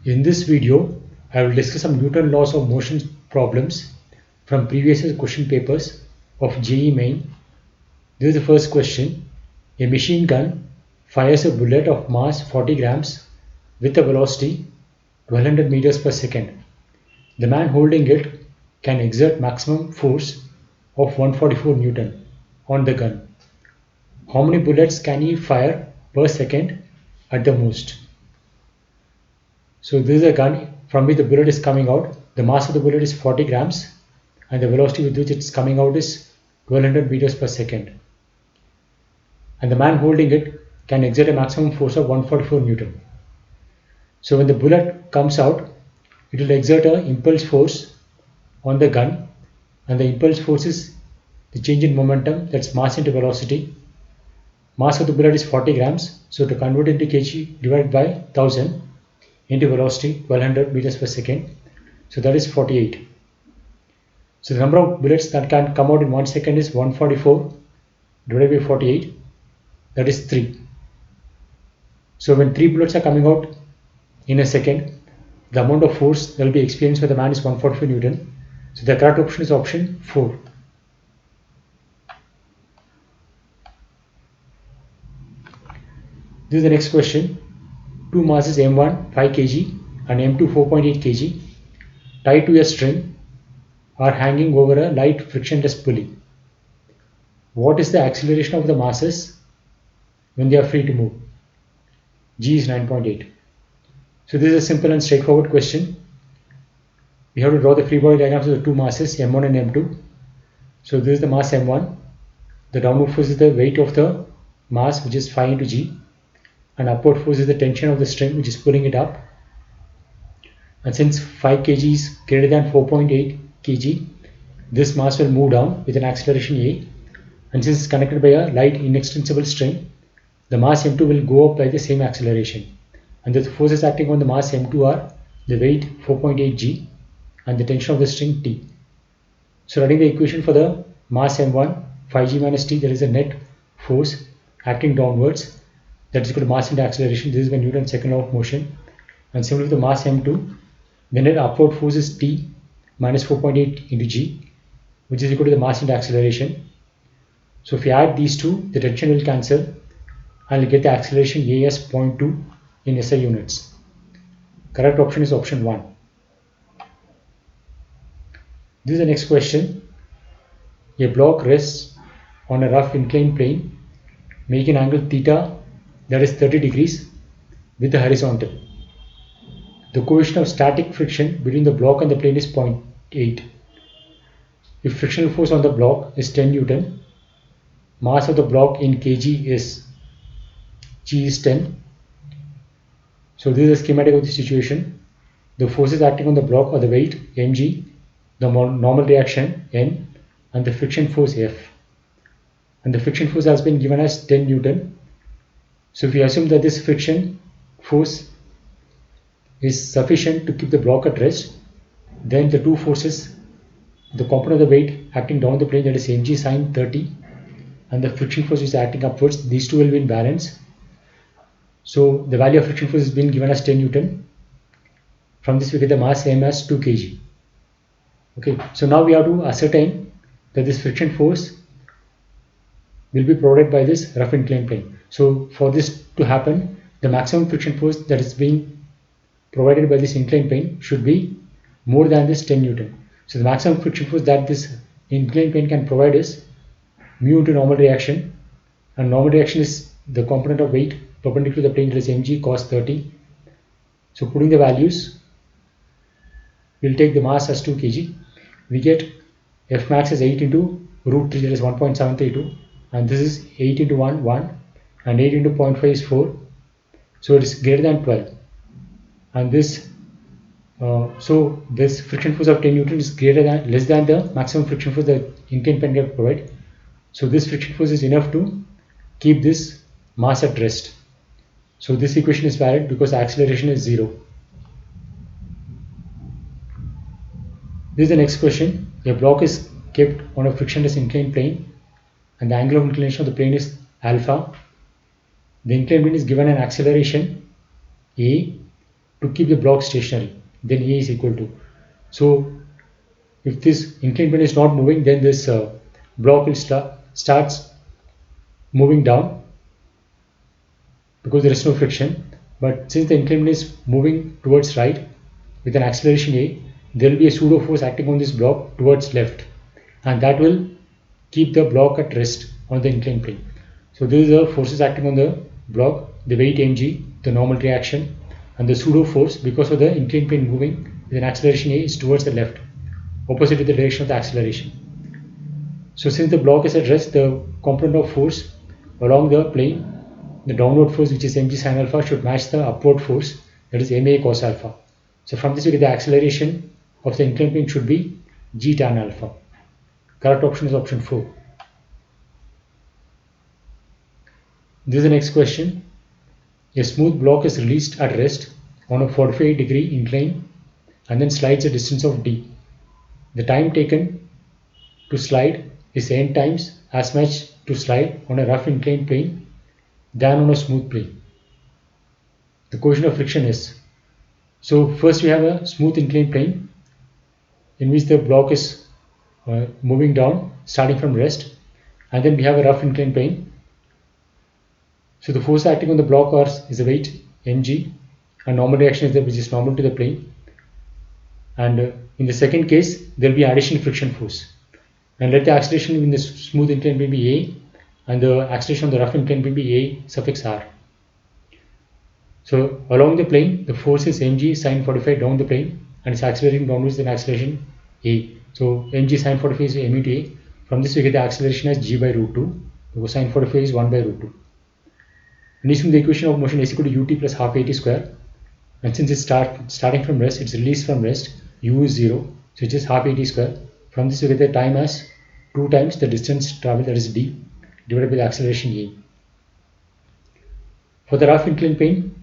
In this video, I will discuss some Newton laws of motion problems from previous question papers of JEE Main. This is the first question. A machine gun fires a bullet of mass 40 grams with a velocity 1200 meters per second. The man holding it can exert maximum force of 144 Newton on the gun. How many bullets can he fire per second at the most? So this is a gun from which the bullet is coming out. The mass of the bullet is 40 grams and the velocity with which it's coming out is 1200 meters per second. And the man holding it can exert a maximum force of 144 Newton. So when the bullet comes out, it will exert an impulse force on the gun, and the impulse force is the change in momentum, that's mass into velocity. Mass of the bullet is 40 grams, so to convert it into kg, divided by 1000 into velocity 1200 meters per second, so that is 48. So the number of bullets that can come out in 1 second is 144 divided by 48, that is 3. So when 3 bullets are coming out in a second, the amount of force that will be experienced by the man is 144 Newton. So the correct option is option 4. This is the next question. Two masses m1 5 kg and m2 4.8 kg tied to a string are hanging over a light frictionless pulley. What is the acceleration of the masses when they are free to move? G is 9.8. So this is a simple and straightforward question. We have to draw the free body diagrams of the two masses m1 and m2. So this is the mass m1. The downward force is the weight of the mass, which is 5 into g, and upward force is the tension of the string, which is pulling it up. And since 5 kg is greater than 4.8 kg, this mass will move down with an acceleration a, and since it's connected by a light inextensible string, the mass m2 will go up by the same acceleration, and the forces acting on the mass m2 are the weight 4.8 g and the tension of the string T. So writing the equation for the mass m1 5g minus T, there is a net force acting downwards, that is equal to mass into acceleration. This is by Newton's second law of motion. And similarly for the mass m2, the net upward force is T minus 4.8 into g, which is equal to the mass into acceleration. So if you add these two, the tension will cancel and you get the acceleration a as 0.2 in SI units. Correct option is option 1. This is the next question. A block rests on a rough inclined plane making an angle theta, that is 30 degrees, with the horizontal. The coefficient of static friction between the block and the plane is 0.8. If frictional force on the block is 10 Newton, mass of the block in kg is G is 10. So this is a schematic of the situation. The forces acting on the block are the weight mg, the normal reaction n, and the friction force F. And the friction force has been given as 10 Newton. So if we assume that this friction force is sufficient to keep the block at rest, then the two forces, the component of the weight acting down the plane, that is mg sine 30, and the friction force is acting upwards, these two will be in balance. So the value of friction force is being given as 10 Newton. From this we get the mass m as 2 kg. Okay, so now we have to ascertain that this friction force will be provided by this rough inclined plane. So for this to happen, the maximum friction force that is being provided by this inclined plane should be more than this 10 Newton. So the maximum friction force that this inclined plane can provide is mu into normal reaction, and normal reaction is the component of weight perpendicular to the plane, that is mg cos 30. So putting the values, we'll take the mass as 2 kg. We get F max as 8 into root 3, that is 1.732, and this is 8 into 1, 1, and 8 into 0.5 is 4. So it is greater than 12. And this, so this friction force of 10 Newton is less than the maximum friction force that inclined plane can provide. So this friction force is enough to keep this mass at rest. So this equation is valid because the acceleration is 0. This is the next question. A block is kept on a frictionless inclined plane and the angle of inclination of the plane is alpha. The inclined plane is given an acceleration a to keep the block stationary, then A is equal to. So if this inclined plane is not moving, then this block will starts moving down because there is no friction. But since the inclined plane is moving towards right with an acceleration A, there will be a pseudo force acting on this block towards left, and that will keep the block at rest on the inclined plane. So these are the forces acting on the block: the weight mg, the normal reaction, and the pseudo force because of the inclined plane moving with an acceleration A is towards the left, opposite to the direction of the acceleration. So since the block is at rest, the component of force along the plane, the downward force, which is mg sin alpha, should match the upward force, that is ma cos alpha. So from this we get the acceleration of the inclined plane should be g tan alpha. Correct option is option 4. This is the next question. A smooth block is released at rest on a 45-degree incline and then slides a distance of d. The time taken to slide is n times as much to slide on a rough inclined plane than on a smooth plane. The coefficient of friction is, so first we have a smooth inclined plane in which the block is moving down starting from rest, and then we have a rough inclined plane. So the force acting on the block is the weight mg, and normal reaction is there, which is normal to the plane. And in the second case, there will be additional friction force. And let the acceleration in the smooth inclined plane be a, and the acceleration on the rough inclined plane be a suffix r. So along the plane, the force is mg sin 45 down the plane, and it's accelerating downwards with an acceleration a. So mg sin 45 is m into a. From this we get the acceleration as g by root 2, because sin 45 is 1 by root 2. And using the equation of motion is equal to ut plus half at square, and since it's starting from rest, it's released from rest, u is 0, so it's just half at square. From this we get the time as 2 times the distance traveled, that is d, divided by the acceleration a. For the rough inclined plane,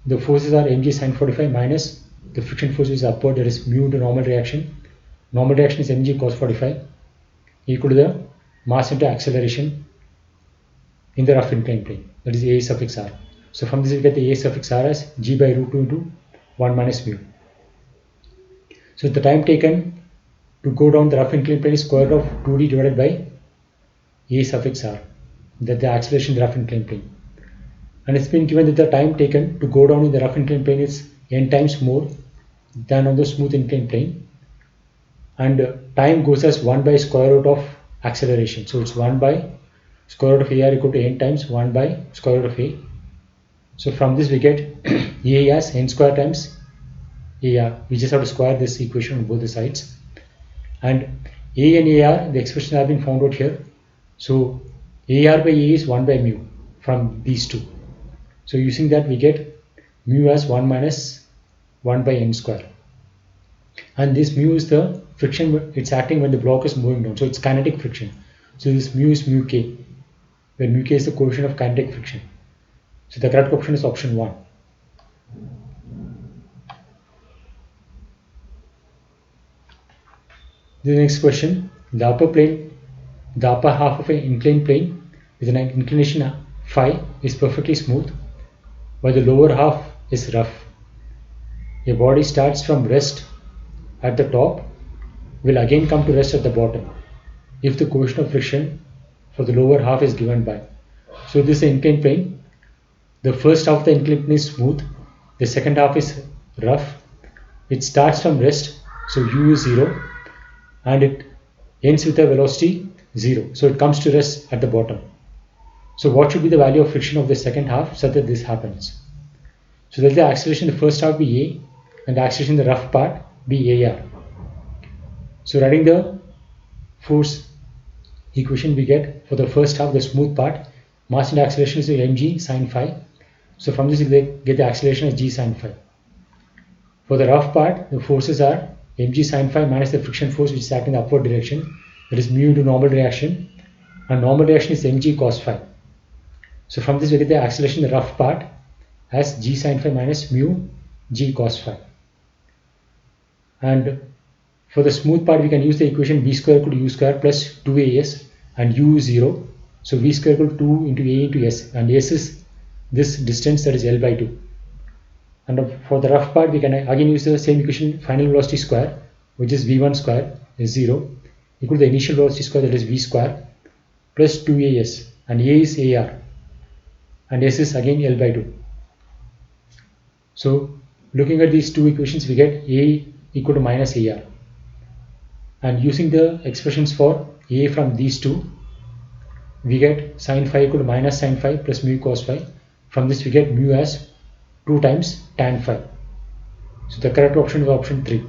the forces are mg sin 45 minus the friction force is upward, that is mu into normal reaction. Normal reaction is mg cos 45 equal to the mass into acceleration in the rough inclined plane, that is a suffix r. So from this we get the a suffix r as g by root 2 into 1 minus mu. So the time taken to go down the rough inclined plane is square root of 2d divided by a suffix r, that the acceleration in the rough inclined plane. And it's been given that the time taken to go down in the rough inclined plane is n times more than on the smooth inclined plane, and time goes as 1 by square root of acceleration. So it's 1 by square root of ar equal to n times 1 by square root of a. So from this we get a as n square times ar. We just have to square this equation on both the sides, and a and ar, the expression have been found out here. So ar by a is 1 by mu from these two. So using that we get mu as 1 minus 1 by n square, and this mu is the friction it's acting when the block is moving down, so it's kinetic friction. So this mu is mu k, where mu k is the coefficient of kinetic friction. So the correct option is option 1. The next question: the upper plane, the upper half of an inclined plane with an inclination phi is perfectly smooth, while the lower half is rough. A body starts from rest at the top, will again come to rest at the bottom if the coefficient of friction for the lower half is given by. So this is the inclined plane. The first half of the inclined plane is smooth, the second half is rough. It starts from rest, so u is 0, and it ends with a velocity 0, so it comes to rest at the bottom. So what should be the value of friction of the second half such that this happens? So let the acceleration in the first half be a, and the acceleration in the rough part be ar. So writing the force equation, we get for the first half, the smooth part, mass and acceleration is mg sin phi. So from this we get the acceleration as g sin phi. For the rough part, the forces are mg sin phi minus the friction force which is acting in the upward direction, that is mu into normal reaction, and normal reaction is mg cos phi. So from this we get the acceleration in the rough part as g sin phi minus mu g cos phi. And for the smooth part, we can use the equation v square equal to u square plus 2as, and u is 0. So v square equal to 2 into a into s, and s is this distance, that is L by 2. And for the rough part, we can again use the same equation, final velocity square, which is v1 square is 0, equal to the initial velocity square, that is v square, plus 2as, and a is ar, and s is again L by 2. So looking at these two equations, we get a equal to minus ar. And using the expressions for a from these two, we get sine phi equal to minus sine phi plus mu cos phi. From this we get mu as 2 times tan phi. So the correct option is option 3.